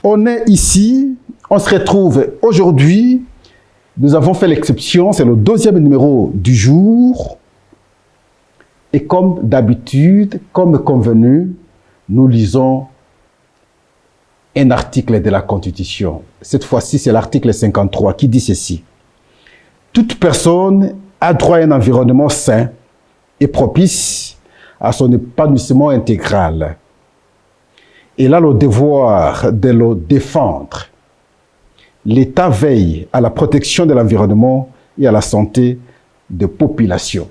On est ici, on se retrouve aujourd'hui. Nous avons fait l'exception, c'est le 2e numéro du jour. Et comme d'habitude, comme convenu, nous lisons un article de la Constitution. Cette fois-ci, c'est l'article 53 qui dit ceci. Toute personne a droit à un environnement sain et propice à son épanouissement intégral. Il a le devoir de le défendre. L'État veille à la protection de l'environnement et à la santé des populations.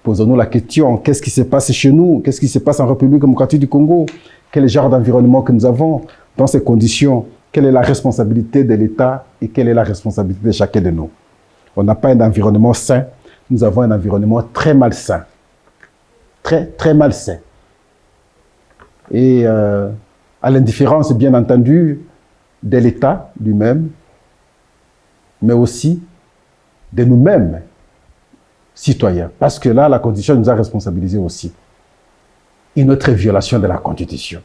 Posons-nous la question, qu'est-ce qui se passe chez nous? Qu'est-ce qui se passe en République démocratique du Congo? Quel genre d'environnement que nous avons? Dans ces conditions, quelle est la responsabilité de l'État et quelle est la responsabilité de chacun de nous? On n'a pas un environnement sain, nous avons un environnement très malsain. Très malsain. Et à l'indifférence, bien entendu, de l'État lui-même, mais aussi de nous-mêmes, citoyens. Parce que là, la Constitution nous a responsabilisés aussi. Une autre violation de la Constitution.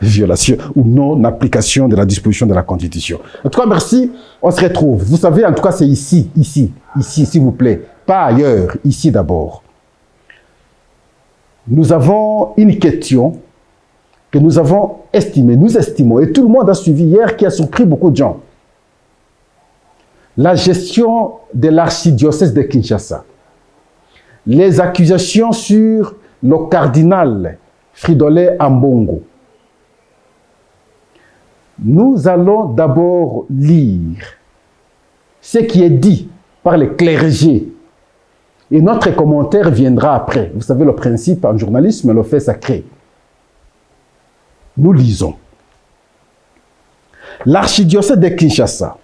Violation ou non-application de la disposition de la Constitution. En tout cas, merci. On se retrouve. Vous savez, en tout cas, c'est ici, s'il vous plaît. Pas ailleurs, ici d'abord. Nous avons une question que nous avons estimée, nous estimons, et tout le monde a suivi hier, qui a surpris beaucoup de gens. La gestion de l'archidiocèse de Kinshasa. Les accusations sur le cardinal Fridolin Ambongo. Nous allons d'abord lire ce qui est dit par les clergés. Et notre commentaire viendra après. Vous savez, le principe en journalisme, le fait sacré. Nous lisons. L'archidiocèse de Kinshasa,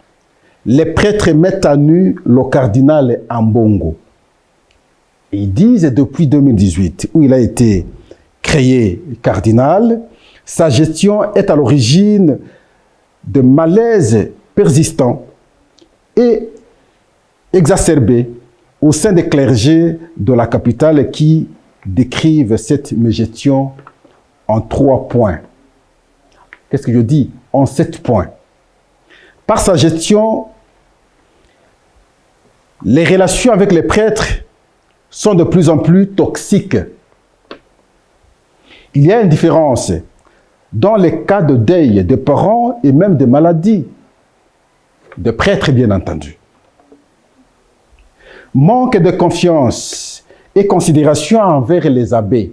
les prêtres mettent à nu le cardinal Ambongo. Et ils disent, depuis 2018, où il a été créé cardinal, sa gestion est à l'origine de malaise persistant et exacerbé au sein des clergés de la capitale qui décrivent cette gestion en 3 points. Qu'est-ce que je dis? En 7 points. Par sa gestion, les relations avec les prêtres sont de plus en plus toxiques. Il y a une différence dans les cas de deuil des parents et même de maladies, de prêtres bien entendu. Manque de confiance et considération envers les abbés.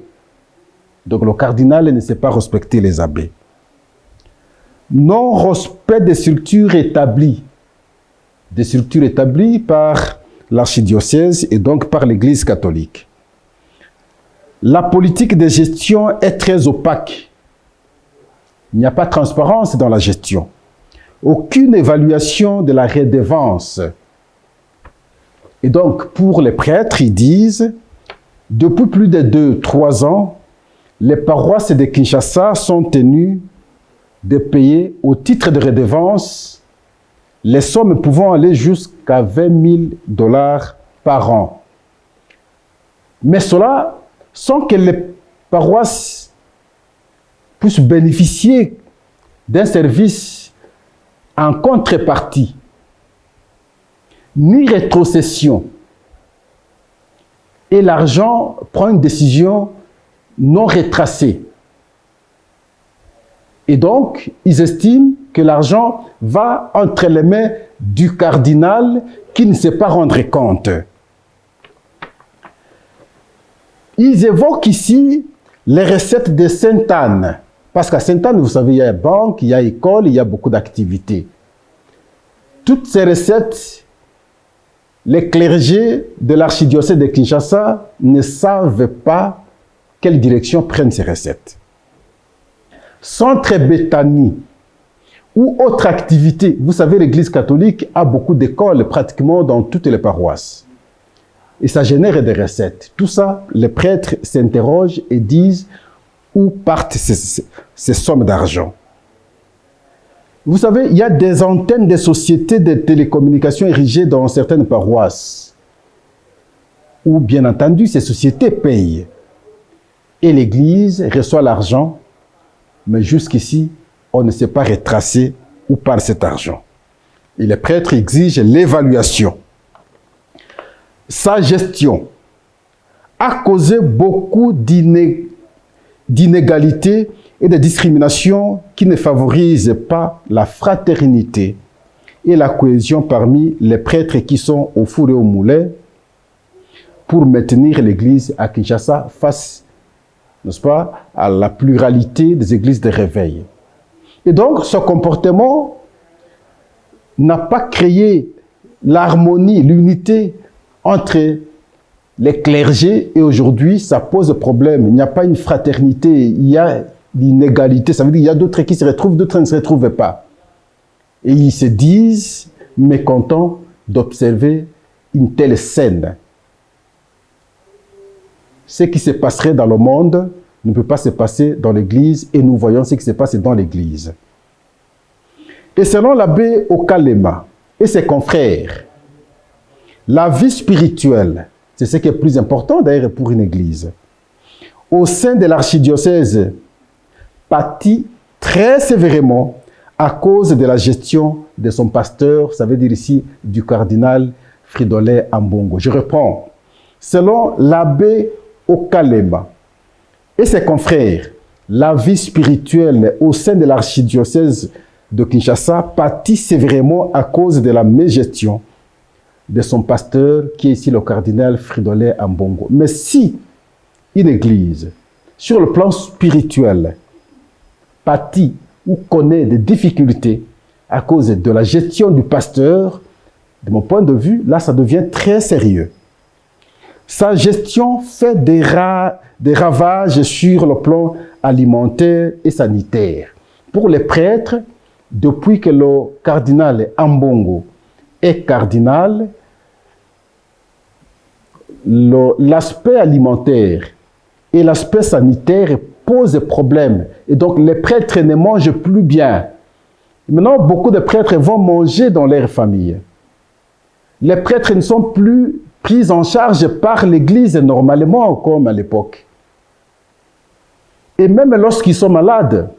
Donc le cardinal ne sait pas respecter les abbés. Non-respect des structures établies par l'archidiocèse et donc par l'Église catholique. La politique de gestion est très opaque. Il n'y a pas de transparence dans la gestion. Aucune évaluation de la redevance. Et donc, pour les prêtres, ils disent, depuis plus de 2-3 ans, les paroisses de Kinshasa sont tenues de payer au titre de redevance les sommes pouvant aller jusqu'à 20 000 $ par an. Mais cela sans que les paroisses puissent bénéficier d'un service en contrepartie, ni rétrocession. Et l'argent prend une décision non retracée. Et donc, ils estiment que l'argent va entre les mains du cardinal qui ne sait pas rendre compte. Ils évoquent ici les recettes de Sainte-Anne. Parce qu'à Sainte-Anne, vous savez, il y a banque, il y a école, il y a beaucoup d'activités. Toutes ces recettes, les clergés de l'archidiocèse de Kinshasa ne savent pas quelle direction prennent ces recettes. Centre Béthanie ou autre activité. Vous savez, l'Église catholique a beaucoup d'écoles pratiquement dans toutes les paroisses. Et ça génère des recettes. Tout ça, les prêtres s'interrogent et disent où partent ces sommes d'argent. Vous savez, il y a des antennes des sociétés de télécommunications érigées dans certaines paroisses, où bien entendu ces sociétés payent. Et l'Église reçoit l'argent, mais jusqu'ici, on ne sait pas retracer où part cet argent. Et les prêtres exigent l'évaluation. Sa gestion a causé beaucoup d'inégalités et de discriminations qui ne favorisent pas la fraternité et la cohésion parmi les prêtres qui sont au four et au moulin pour maintenir l'Église à Kinshasa face, n'est-ce pas, à la pluralité des églises de réveil. Et donc, ce comportement n'a pas créé l'harmonie, l'unité entre les clergés, et aujourd'hui, ça pose problème. Il n'y a pas une fraternité, il y a l'inégalité. Ça veut dire qu'il y a d'autres qui se retrouvent, d'autres ne se retrouvent pas. Et ils se disent mécontents d'observer une telle scène. Ce qui se passerait dans le monde ne peut pas se passer dans l'Église, et nous voyons ce qui se passe dans l'Église. Et selon l'abbé Okalema et ses confrères, la vie spirituelle, c'est ce qui est plus important d'ailleurs pour une Église, au sein de l'archidiocèse, pâtit très sévèrement à cause de la gestion de son pasteur, ça veut dire ici du cardinal Fridolin Ambongo. Je reprends. Selon l'abbé Okalema et ses confrères, la vie spirituelle au sein de l'archidiocèse de Kinshasa pâtit sévèrement à cause de la mégestion de son pasteur, qui est ici le cardinal Fridolin Ambongo. Mais si une église, sur le plan spirituel, pâtit ou connaît des difficultés à cause de la gestion du pasteur, de mon point de vue, là, ça devient très sérieux. Sa gestion fait des ravages sur le plan alimentaire et sanitaire. Pour les prêtres, depuis que le cardinal Ambongo est cardinal, l'aspect alimentaire et l'aspect sanitaire posent problème. Et donc, les prêtres ne mangent plus bien. Maintenant, beaucoup de prêtres vont manger dans leur famille. Les prêtres ne sont plus pris en charge par l'Église normalement, comme à l'époque. Et même lorsqu'ils sont malades,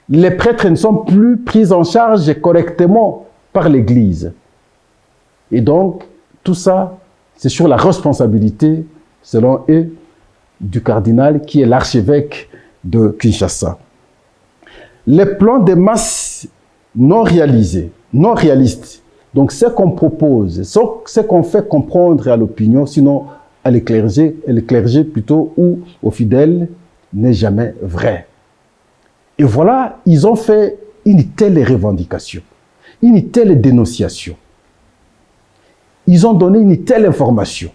les prêtres ne sont plus pris en charge correctement par l'Église. Et donc, tout ça, c'est sur la responsabilité, selon eux, du cardinal qui est l'archevêque de Kinshasa. Les plans de masse non réalisés, non réalistes, donc ce qu'on propose, ce qu'on fait comprendre à l'opinion, sinon à les clergés plutôt, ou aux fidèles, n'est jamais vrai. Et voilà, ils ont fait une telle revendication, une telle dénonciation. Ils ont donné une telle information,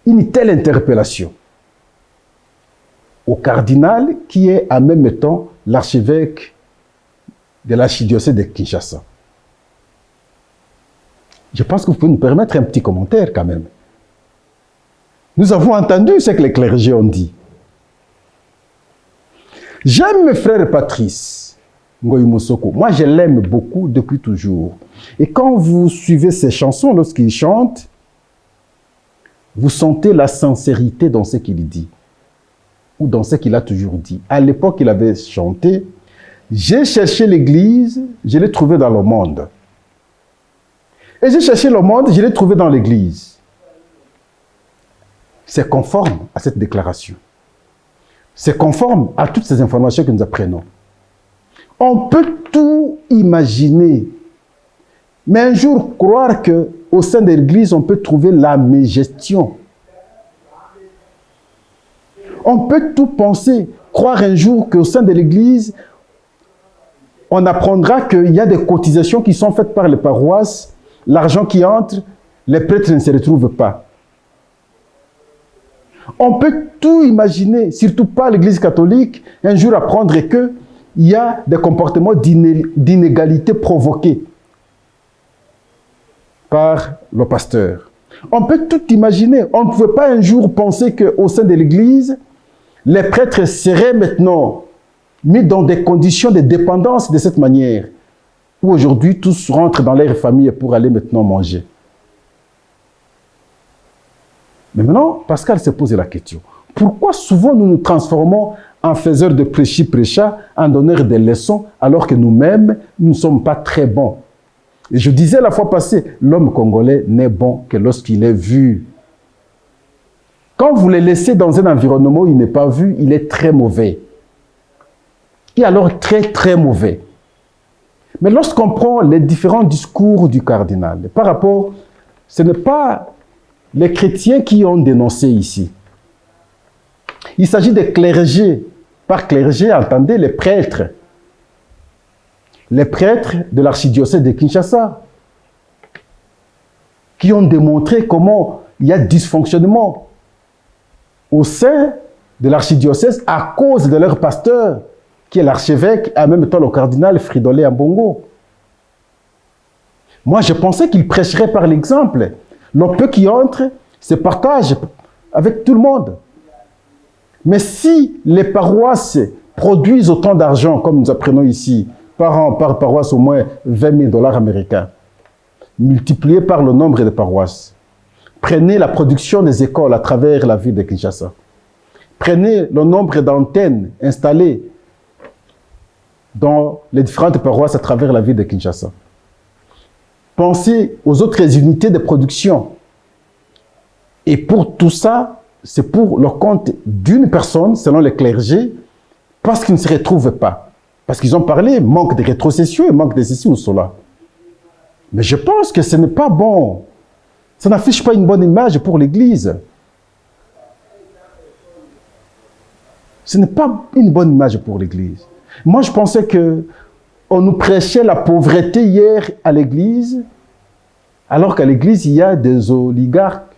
une telle interpellation au cardinal qui est en même temps l'archevêque de l'archidiocèse de Kinshasa. Je pense que vous pouvez nous permettre un petit commentaire quand même. Nous avons entendu ce que les clergés ont dit. J'aime mes frères Patrice Ngoyi Mosoko. Moi, je l'aime beaucoup depuis toujours. Et quand vous suivez ses chansons, lorsqu'il chante, vous sentez la sincérité dans ce qu'il dit, ou dans ce qu'il a toujours dit. À l'époque, il avait chanté « J'ai cherché l'Église, je l'ai trouvé dans le monde. Et j'ai cherché le monde, je l'ai trouvé dans l'Église. » C'est conforme à cette déclaration. C'est conforme à toutes ces informations que nous apprenons. On peut tout imaginer, mais un jour croire qu'au sein de l'Église, on peut trouver la mégestion. On peut tout penser, croire un jour qu'au sein de l'Église, on apprendra qu'il y a des cotisations qui sont faites par les paroisses, l'argent qui entre, les prêtres ne se retrouvent pas. On peut tout imaginer, surtout pas l'Église catholique, un jour apprendre qu'il y a des comportements d'inégalité provoqués par le pasteur. On peut tout imaginer. On ne pouvait pas un jour penser qu'au sein de l'Église, les prêtres seraient maintenant mis dans des conditions de dépendance de cette manière, où aujourd'hui tous rentrent dans leur famille pour aller maintenant manger. Mais maintenant, Pascal se pose la question. Pourquoi souvent nous nous transformons en faiseur de prêchi-prêcha, en donneur de leçons, alors que nous-mêmes, nous ne sommes pas très bons. Et je disais la fois passée, l'homme congolais n'est bon que lorsqu'il est vu. Quand vous le laissez dans un environnement où il n'est pas vu, il est très mauvais. Et alors très, très mauvais. Mais lorsqu'on prend les différents discours du cardinal, par rapport, ce n'est pas les chrétiens qui ont dénoncé ici. Il s'agit des clergés. Par clergé, entendez les prêtres. Les prêtres de l'archidiocèse de Kinshasa, qui ont démontré comment il y a dysfonctionnement au sein de l'archidiocèse à cause de leur pasteur, qui est l'archevêque et en même temps le cardinal Fridolin Ambongo. Moi, je pensais qu'il prêcherait par l'exemple. Le peu qui entre se partage avec tout le monde. Mais si les paroisses produisent autant d'argent, comme nous apprenons ici, par an, par paroisse, au moins 20 000 $ américains, multiplié par le nombre de paroisses. Prenez la production des écoles à travers la ville de Kinshasa. Prenez le nombre d'antennes installées dans les différentes paroisses à travers la ville de Kinshasa. Pensez aux autres unités de production. Et pour tout ça, c'est pour le compte d'une personne, selon les clergés, parce qu'ils ne se retrouvent pas. Parce qu'ils ont parlé, manque de rétrocession et manque de ceci ou cela. Mais je pense que ce n'est pas bon. Ça n'affiche pas une bonne image pour l'Église. Ce n'est pas une bonne image pour l'Église. Moi, je pensais qu'on nous prêchait la pauvreté hier à l'Église, alors qu'à l'Église, il y a des oligarques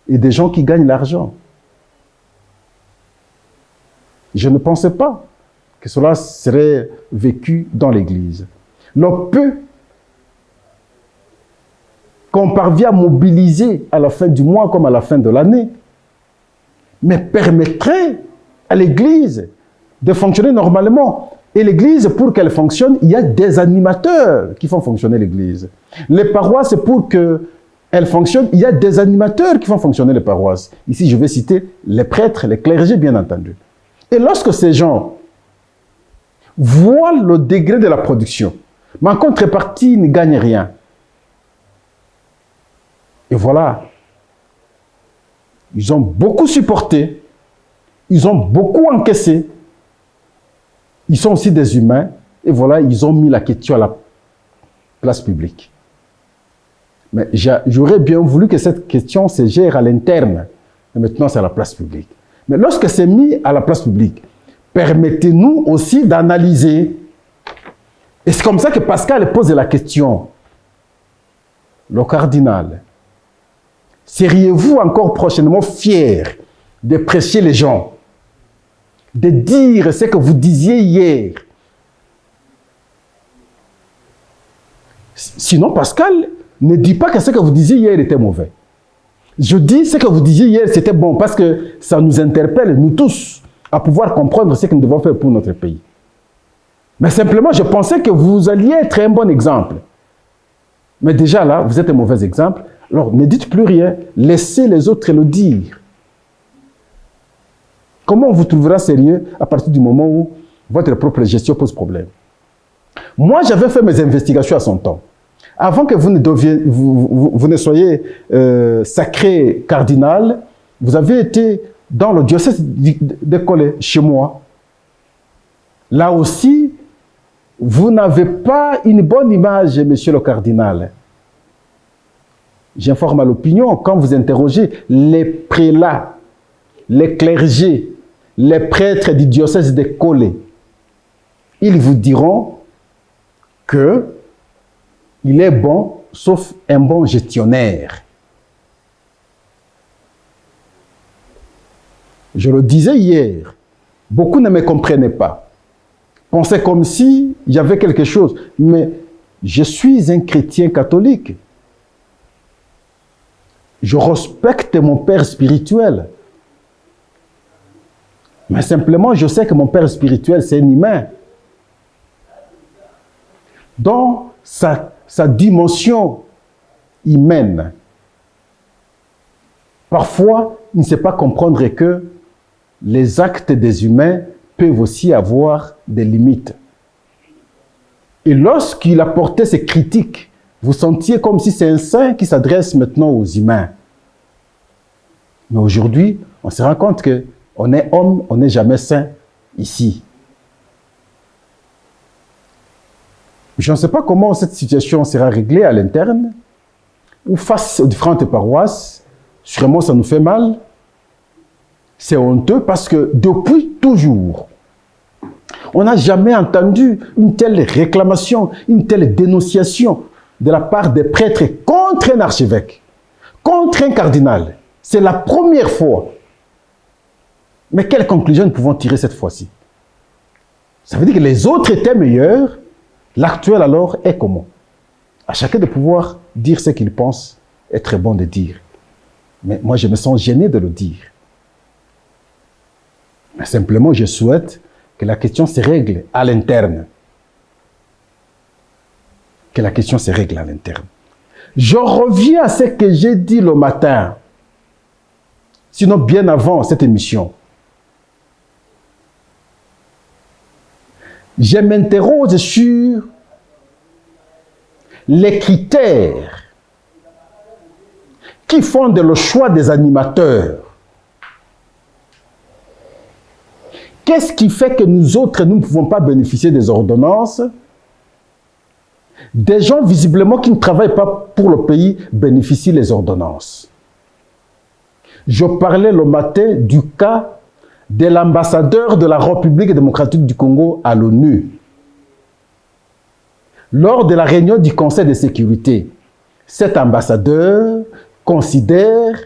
et des gens qui gagnent l'argent. Je ne pensais pas que cela serait vécu dans l'Église. Le peu qu'on parvient à mobiliser à la fin du mois comme à la fin de l'année, mais permettrait à l'Église de fonctionner normalement. Et l'Église, pour qu'elle fonctionne, il y a des animateurs qui font fonctionner l'Église. Les paroisses, pour qu'elles fonctionnent, il y a des animateurs qui font fonctionner les paroisses. Ici, je vais citer les prêtres, les clergés, bien entendu. Et lorsque ces gens voient le degré de la production, mais en contrepartie, ils ne gagnent rien. Et voilà, ils ont beaucoup supporté, ils ont beaucoup encaissé, ils sont aussi des humains, et voilà, ils ont mis la question à la place publique. Mais j'aurais bien voulu que cette question se gère à l'interne, et maintenant c'est à la place publique. Mais lorsque c'est mis à la place publique, permettez-nous aussi d'analyser. Et c'est comme ça que Pascal pose la question. Le cardinal, seriez-vous encore prochainement fiers de prêcher les gens, de dire ce que vous disiez hier? Sinon, Pascal ne dit pas que ce que vous disiez hier était mauvais. Je dis ce que vous disiez hier, c'était bon, parce que ça nous interpelle, nous tous, à pouvoir comprendre ce que nous devons faire pour notre pays. Mais simplement, je pensais que vous alliez être un bon exemple. Mais déjà là, vous êtes un mauvais exemple. Alors, ne dites plus rien. Laissez les autres le dire. Comment on vous trouvera sérieux à partir du moment où votre propre gestion pose problème? Moi, j'avais fait mes investigations à son temps. Avant que vous ne soyez sacré cardinal, vous avez été dans le diocèse de Kolé, chez moi. Là aussi, vous n'avez pas une bonne image, monsieur le cardinal. J'informe à l'opinion, quand vous interrogez les prélats, les clergés, les prêtres du diocèse de Kolé, ils vous diront que il est bon, sauf un bon gestionnaire. Je le disais hier, beaucoup ne me comprenaient pas. Pensaient comme si il y avait quelque chose. Mais je suis un chrétien catholique. Je respecte mon père spirituel. Mais simplement, je sais que mon père spirituel, c'est un humain. Dans sa dimension humaine, parfois, il ne sait pas comprendre que les actes des humains peuvent aussi avoir des limites. Et lorsqu'il apportait ces critiques, vous sentiez comme si c'est un saint qui s'adresse maintenant aux humains. Mais aujourd'hui, on se rend compte qu'on est homme, on n'est jamais saint ici. Je ne sais pas comment cette situation sera réglée à l'interne, ou face aux différentes paroisses. Sûrement, ça nous fait mal. C'est honteux parce que depuis toujours, on n'a jamais entendu une telle réclamation, une telle dénonciation de la part des prêtres contre un archevêque, contre un cardinal. C'est la première fois. Mais quelle conclusion nous pouvons tirer cette fois-ci? Ça veut dire que les autres étaient meilleurs. L'actuel alors est comment? À chacun de pouvoir dire ce qu'il pense est très bon de dire. Mais moi, je me sens gêné de le dire. Mais simplement, je souhaite que la question se règle à l'interne. Que la question se règle à l'interne. Je reviens à ce que j'ai dit le matin, sinon bien avant cette émission. Je m'interroge sur les critères qui fondent le choix des animateurs. Qu'est-ce qui fait que nous autres, nous ne pouvons pas bénéficier des ordonnances? Des gens visiblement qui ne travaillent pas pour le pays bénéficient des ordonnances. Je parlais le matin du cas de l'ambassadeur de la République démocratique du Congo à l'ONU. Lors de la réunion du Conseil de sécurité, cet ambassadeur considère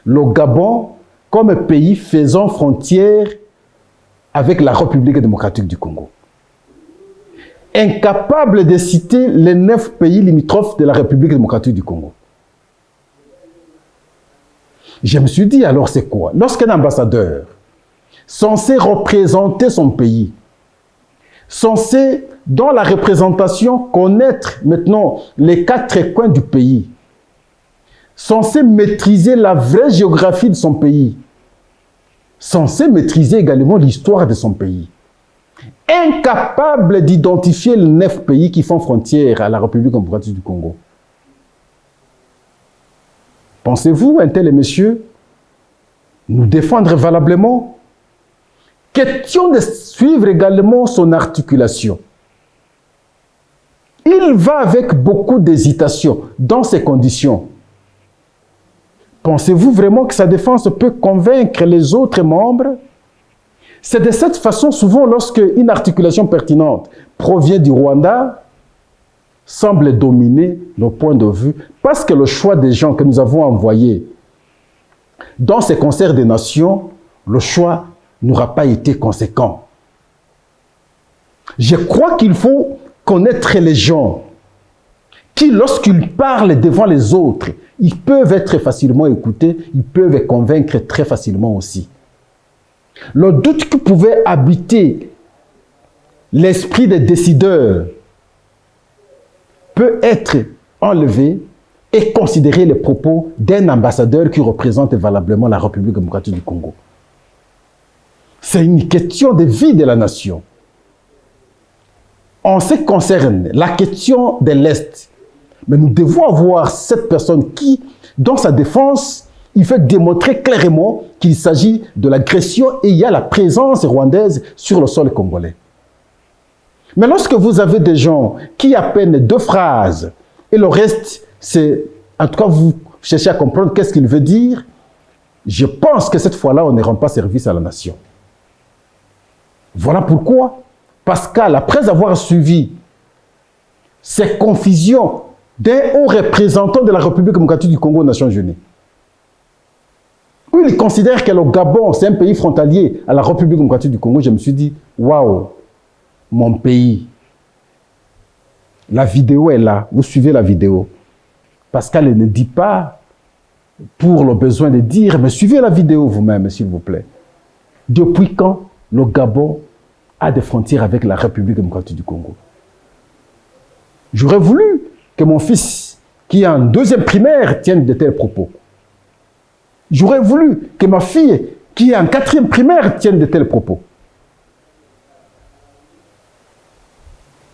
le Gabon comme pays faisant frontière avec la République démocratique du Congo. Incapable de citer les 9 pays limitrophes de la République démocratique du Congo. Je me suis dit, alors c'est quoi? Lorsqu'un ambassadeur, censé représenter son pays, censé, dans la représentation, connaître maintenant les 4 coins du pays, censé maîtriser la vraie géographie de son pays, censé maîtriser également l'histoire de son pays, incapable d'identifier les 9 pays qui font frontière à la République démocratique du Congo. Pensez-vous, un tel monsieur, nous défendre valablement? Question de suivre également son articulation. Il va avec beaucoup d'hésitation dans ces conditions. Pensez-vous vraiment que sa défense peut convaincre les autres membres? C'est de cette façon, souvent, lorsque une articulation pertinente provient du Rwanda, semble dominer nos points de vue, parce que le choix des gens que nous avons envoyés dans ces concerts des nations, le choix n'aura pas été conséquent. Je crois qu'il faut connaître les gens qui, lorsqu'ils parlent devant les autres, ils peuvent être facilement écoutés, ils peuvent convaincre très facilement aussi. Le doute qui pouvait habiter l'esprit des décideurs peut être enlevé et considérer les propos d'un ambassadeur qui représente valablement la République démocratique du Congo. C'est une question de vie de la nation. En ce qui concerne la question de l'Est, mais nous devons avoir cette personne qui, dans sa défense, il fait démontrer clairement qu'il s'agit de l'agression et il y a la présence rwandaise sur le sol congolais. Mais lorsque vous avez des gens qui appellent 2 phrases et le reste, c'est, en tout cas, vous cherchez à comprendre qu'est-ce qu'il veut dire, je pense que cette fois-là, on ne rend pas service à la nation. Voilà pourquoi Pascal, après avoir suivi ces confusions d'un haut représentant de la République démocratique du Congo aux Nations Unies, où il considère que le Gabon, c'est un pays frontalier à la République démocratique du Congo, je me suis dit, waouh, mon pays. La vidéo est là, vous suivez la vidéo. Pascal ne dit pas pour le besoin de dire, mais suivez la vidéo vous-même, s'il vous plaît. Depuis quand le Gabon a des frontières avec la République démocratique du Congo? J'aurais voulu que mon fils, qui est en 2e primaire, tienne de tels propos. J'aurais voulu que ma fille, qui est en 4e primaire, tienne de tels propos.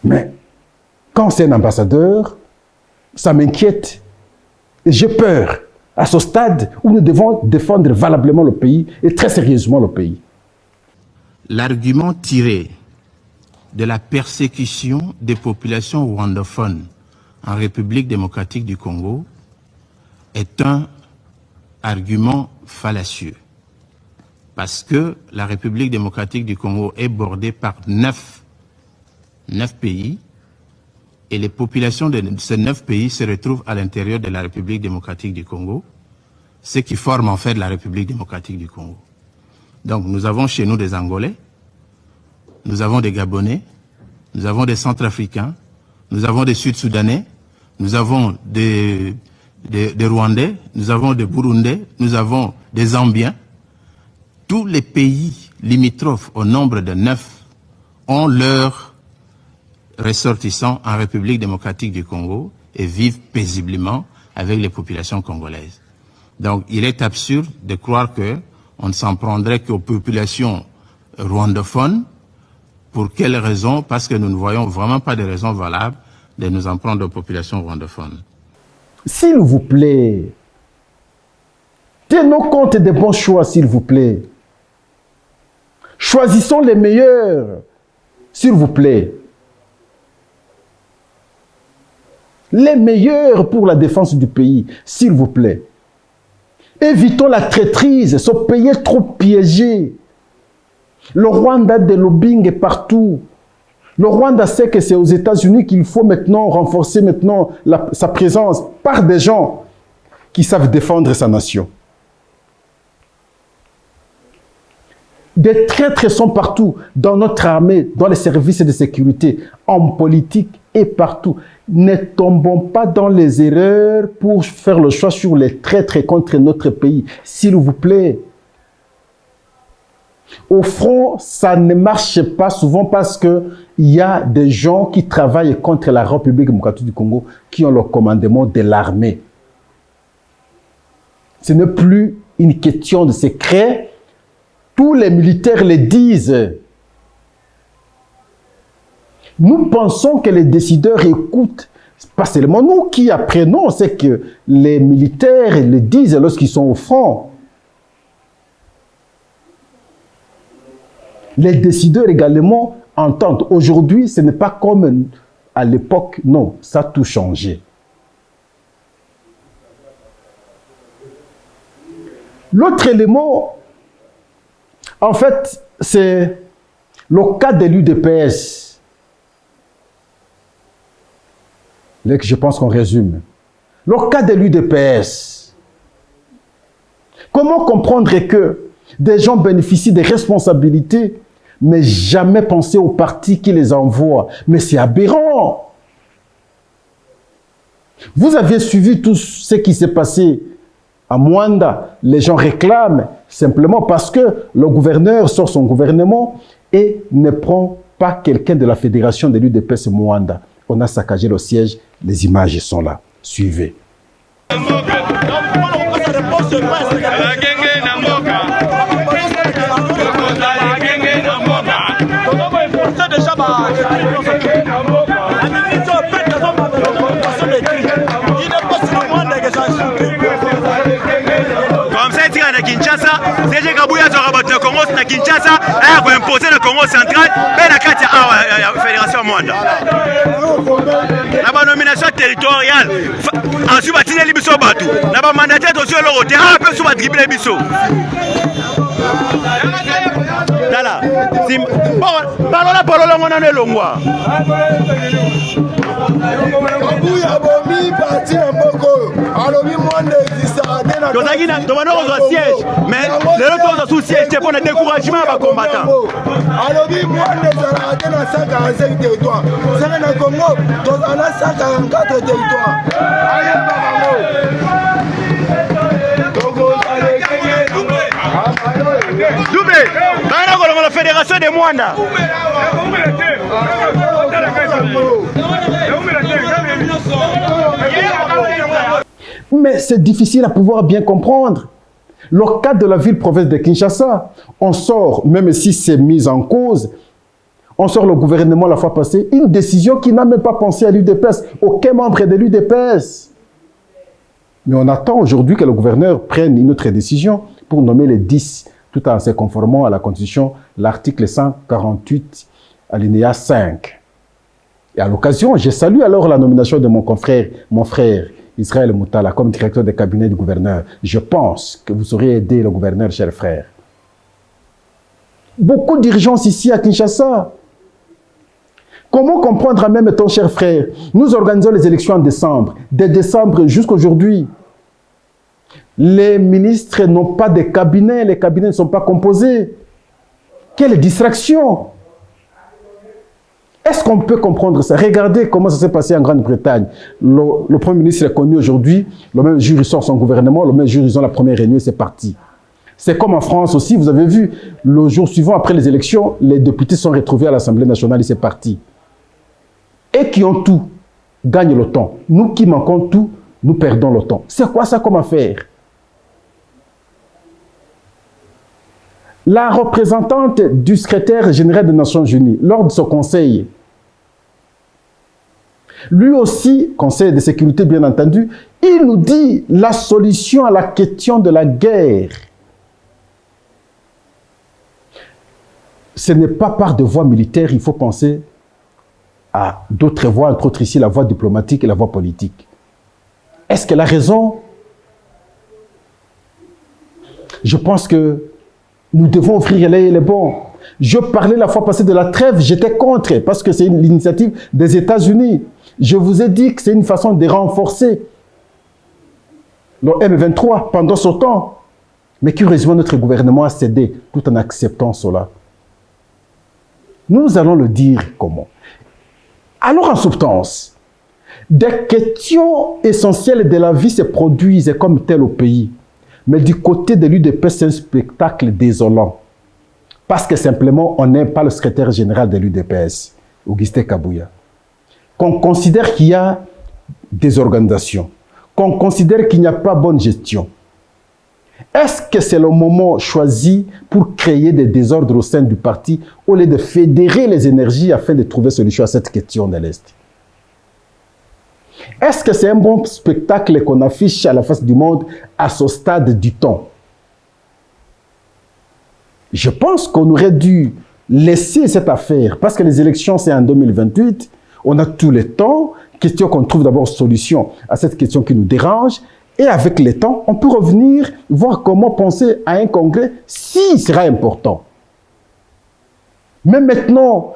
Mais quand c'est un ambassadeur, ça m'inquiète. Et j'ai peur à ce stade où nous devons défendre valablement le pays et très sérieusement le pays. L'argument tiré de la persécution des populations rwandophones en République démocratique du Congo est un argument fallacieux. Parce que la République démocratique du Congo est bordée par 9 pays et les populations de ces 9 pays se retrouvent à l'intérieur de la République démocratique du Congo, ce qui forme en fait la République démocratique du Congo. Donc nous avons chez nous des Angolais, nous avons des Gabonais, nous avons des Centrafricains, nous avons des Sud-Soudanais, nous avons des Rwandais, nous avons des Burundais, nous avons des Zambiens. Tous les pays limitrophes au nombre de 9 ont leurs ressortissants en République démocratique du Congo et vivent paisiblement avec les populations congolaises. Donc il est absurde de croire qu'on ne s'en prendrait qu'aux populations rwandophones. Pour quelles raisons? Parce que nous ne voyons vraiment pas de raisons valables de nous en prendre aux populations rwandophones. S'il vous plaît, tenons compte des bons choix, s'il vous plaît. Choisissons les meilleurs, s'il vous plaît. Les meilleurs pour la défense du pays, s'il vous plaît. Évitons la traîtrise, ce pays est trop piégé. Le Rwanda a des lobbying partout. Le Rwanda sait que c'est aux États-Unis qu'il faut maintenant renforcer sa présence par des gens qui savent défendre sa nation. Des traîtres sont partout, dans notre armée, dans les services de sécurité, en politique et partout. Ne tombons pas dans les erreurs pour faire le choix sur les traîtres contre notre pays, s'il vous plaît. Au front, ça ne marche pas souvent parce qu'il y a des gens qui travaillent contre la République démocratique du Congo qui ont le commandement de l'armée. Ce n'est plus une question de secret. Tous les militaires le disent. Nous pensons que les décideurs écoutent. Pas seulement nous qui apprenons, c'est que les militaires le disent lorsqu'ils sont au front. Les décideurs également entendent. Aujourd'hui, ce n'est pas comme à l'époque. Non, ça a tout changé. L'autre élément, en fait, c'est le cas de l'UDPS. Je pense qu'on résume. Le cas de l'UDPS. Comment comprendre que des gens bénéficient des responsabilités, mais jamais penser au parti qui les envoie? Mais c'est aberrant. Vous aviez suivi tout ce qui s'est passé à Mwanda. Les gens réclament simplement parce que le gouverneur sort son gouvernement et ne prend pas quelqu'un de la fédération de l'UDPS Mwanda. On a saccagé le siège, les images sont là. Suivez. Comme ça, il y a Kinshasa, c'est Kabouya Zorabat Congo, na Kinshasa, a imposé le Congo central, mais la carte la Fédération Mwanda. La nomination territoriale, ensuite, il y a Libiso Batou. La mandataire de le terrain, peut se dribbler Libiso. Dala, parole on a le longwa. Kabouya Bomi parti un peu. Alors, on siège, mais les autres sous siège, c'est pour le découragement des combattants. Alors, moi, on a 145 territoires. C'est le Congo, on a 144 territoires. Doublé, la fédération de Mwanda. Mais c'est difficile à pouvoir bien comprendre. Le cas de la ville-province de Kinshasa, on sort, même si c'est mis en cause, On sort le gouvernement la fois passée, une décision qui n'a même pas pensé à l'UDPS, aucun membre de l'UDPS. Mais on attend aujourd'hui que le gouverneur prenne une autre décision pour nommer les 10, tout en se conformant à la Constitution, l'article 148, alinéa 5. Et à l'occasion, je salue alors la nomination de mon frère Israël Moutala comme directeur de cabinet du gouverneur. Je pense que vous saurez aider le gouverneur, cher frère. Beaucoup d'urgence ici à Kinshasa. Comment comprendre en même temps, cher frère, nous organisons les élections en décembre, de décembre jusqu'à aujourd'hui. Les ministres n'ont pas de cabinet, les cabinets ne sont pas composés. Quelle distraction! Est-ce qu'on peut comprendre ça? Regardez comment ça s'est passé en Grande-Bretagne. Le Premier ministre est connu aujourd'hui, le même jour il sort son gouvernement, le même jour ils ont la première réunion et c'est parti. C'est comme en France aussi, vous avez vu, le jour suivant après les élections, les députés sont retrouvés à l'Assemblée nationale et c'est parti. Et qui ont tout, gagnent le temps. Nous qui manquons tout, nous perdons le temps. C'est quoi ça comme affaire? La représentante du secrétaire général des Nations Unies, lors de ce conseil, lui aussi, Conseil de sécurité bien entendu, il nous dit la solution à la question de la guerre. Ce n'est pas par des voies militaires, il faut penser à d'autres voies, entre autres ici la voie diplomatique et la voie politique. Est-ce qu'elle a raison? Je pense que nous devons offrir les bons. Je parlais la fois passée de la trêve, j'étais contre, parce que c'est l'initiative des États-Unis. Je vous ai dit que c'est une façon de renforcer le M23 pendant ce temps. Mais curieusement, notre gouvernement a cédé tout en acceptant cela. Nous allons le dire comment. Alors en substance, des questions essentielles de la vie se produisent comme tel au pays. Mais du côté de l'UDPS, c'est un spectacle désolant. Parce que simplement, on n'aime pas le secrétaire général de l'UDPS, Augustin Kabouya. Qu'on considère qu'il y a des organisations, qu'on considère qu'il n'y a pas bonne gestion. Est-ce que c'est le moment choisi pour créer des désordres au sein du parti au lieu de fédérer les énergies afin de trouver solution à cette question de l'Est? Est-ce que c'est un bon spectacle qu'on affiche à la face du monde à ce stade du temps? Je pense qu'on aurait dû laisser cette affaire, parce que les élections, c'est en 2028, on a tout le temps, question qu'on trouve d'abord solution à cette question qui nous dérange, et avec le temps, on peut revenir voir comment penser à un congrès s'il sera important. Mais maintenant,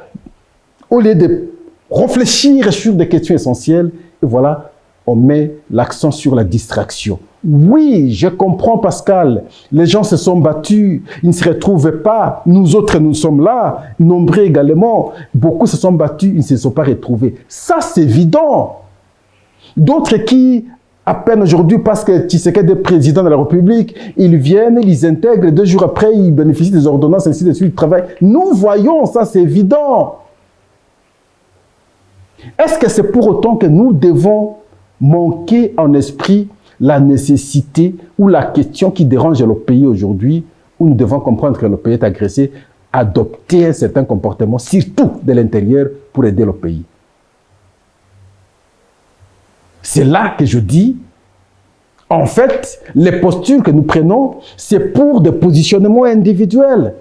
au lieu de réfléchir sur des questions essentielles, et voilà, on met l'accent sur la distraction. Oui, je comprends Pascal, les gens se sont battus, ils ne se retrouvent pas, nous autres nous sommes là, nombreux également, beaucoup se sont battus, ils ne se sont pas retrouvés. Ça c'est évident. D'autres qui, à peine aujourd'hui, parce que Tshisekedi est président de la République, ils viennent, ils intègrent, 2 jours après, ils bénéficient des ordonnances, ainsi de suite, ils travaillent. Nous voyons, ça c'est évident. Est-ce que c'est pour autant que nous devons manquer en esprit la nécessité ou la question qui dérange le pays aujourd'hui, où nous devons comprendre que le pays est agressé, adopter un certain comportement, surtout de l'intérieur, pour aider le pays? C'est là que je dis, en fait, les postures que nous prenons, c'est pour des positionnements individuels.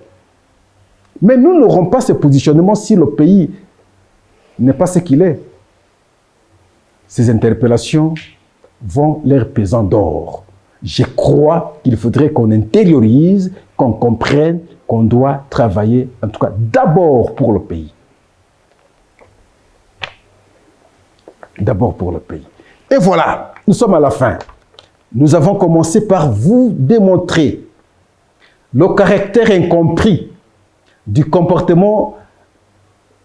Mais nous n'aurons pas ce positionnement si le pays n'est pas ce qu'il est. Ces interpellations vont leur pesant d'or. Je crois qu'il faudrait qu'on intériorise, qu'on comprenne qu'on doit travailler, en tout cas, d'abord pour le pays. D'abord pour le pays. Et voilà, nous sommes à la fin. Nous avons commencé par vous démontrer le caractère incompris du comportement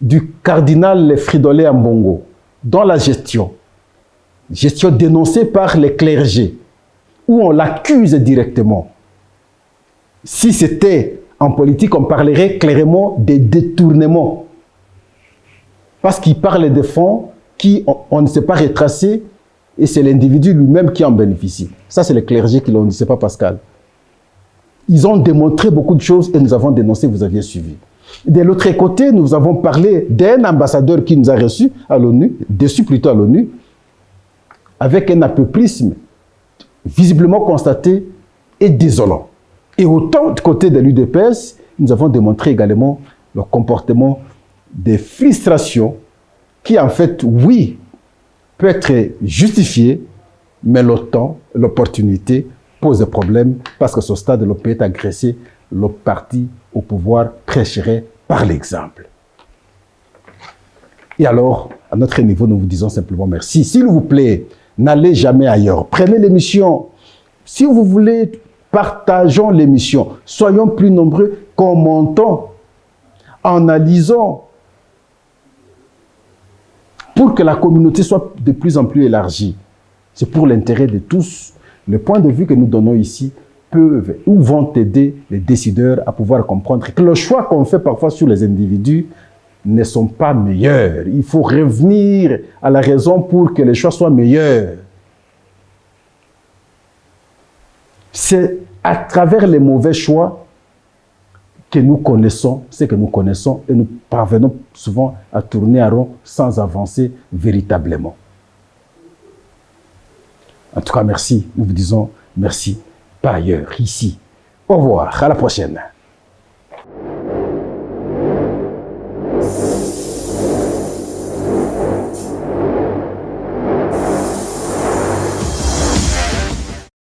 du cardinal Fridolin Ambongo dans la gestion dénoncée par les clergés, où on l'accuse directement. Si c'était en politique, on parlerait clairement des détournements. Parce qu'il parle de fonds qui, on ne sait pas retracer, et c'est l'individu lui-même qui en bénéficie. Ça, c'est les clergés qui l'ont dit, c'est pas Pascal. Ils ont démontré beaucoup de choses et nous avons dénoncé, vous aviez suivi. De l'autre côté, nous avons parlé d'un ambassadeur qui nous a reçus à l'ONU, déçus plutôt à l'ONU, avec un apeuplisme visiblement constaté et désolant. Et autant du côté de l'UDPS, nous avons démontré également le comportement des frustrations qui, en fait, oui, peut être justifié, mais le temps, l'opportunité pose des problèmes parce que ce stade, le pays est agressé, le parti au pouvoir prêcherait par l'exemple. Et alors, à notre niveau, nous vous disons simplement merci. S'il vous plaît, n'allez jamais ailleurs. Prenez l'émission. Si vous voulez, partageons l'émission. Soyons plus nombreux, commentons, analysons, pour que la communauté soit de plus en plus élargie. C'est pour l'intérêt de tous. Le point de vue que nous donnons ici peuvent ou vont aider les décideurs à pouvoir comprendre que le choix qu'on fait parfois sur les individus ne sont pas meilleurs. Il faut revenir à la raison pour que les choix soient meilleurs. C'est à travers les mauvais choix que nous connaissons ce que nous connaissons et nous parvenons souvent à tourner à rond sans avancer véritablement. En tout cas, merci. Nous vous disons merci par ailleurs, ici. Au revoir, à la prochaine.